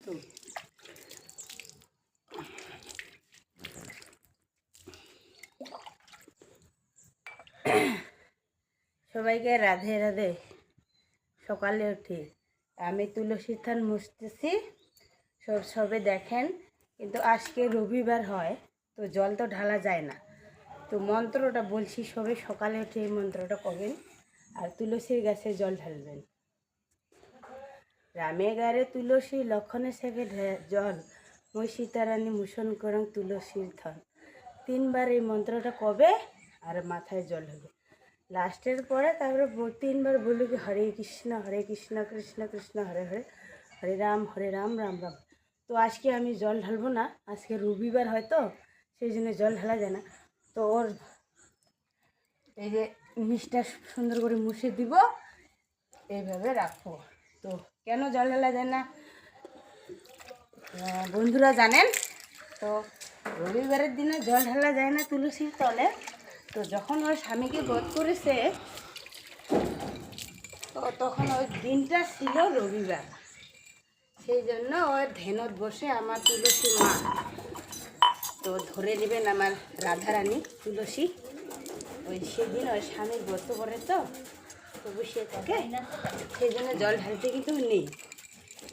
তো সবাইকে রাধে রাধে। সকালে উঠি আমি তুলসী থান মুছতেছি, সবে দেখেন। কিন্তু আজকে রবিবার হয়, তো জল তো ঢালা যায় না, তো মন্ত্রটা বলছি। সবে সকালে উঠে এই মন্ত্রটা করবেন আর তুলসীর গাছে জল ঢালবেন। রামে গারে তুলসী লক্ষণে সেকে জল, মই সীতারানী মুসন করং তুলসীর ধন। 3 বার এই মন্ত্রটা কবে আর মাথায় জল হবে। লাস্টের পরে তারপরে 3 বার বলি কি হরে কৃষ্ণ কৃষ্ণ কৃষ্ণ হরে হরে, হরে রাম রাম রাম। তো আজকে আমি জল ঢালবো না, আজকে রবিবার হয়তো সেই জন্য জল ঢালা যায় না। তো ওর এই যে নিচটা সুন্দর করে মুছে দিব, এইভাবে রাখবো। তো কেন জল ঢালা যায় না বন্ধুরা জানেন? তো রবিবারের দিনে জল ঢালা যায় না তুলসীর তলে। তো যখন ওর স্বামীকে বধ করেছে, তো তখন ওই দিনটা ছিল রবিবার। সেই জন্য ওর ধ্যানত বসে আমার তুলসী মা, তো ধরে নেবেন আমার রাধারানী তুলসী, ওই সেদিন ওই স্বামীর ব্রত করে তো বসে থাকে, সেই জন্য জল ঢালতে কিন্তু নেই।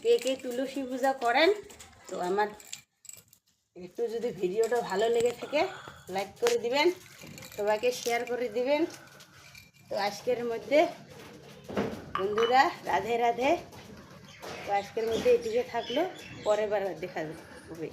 কে কে তুলসী পূজা করেন? তো আমার একটু যদি ভিডিওটা ভালো লেগে থাকে লাইক করে দিবেন, সবাইকে শেয়ার করে দিবেন। তো আজকের মধ্যে বন্ধুরা রাধে রাধে। তো আজকের মধ্যে এদিকে থাকলো, পরের বার দেখাবে।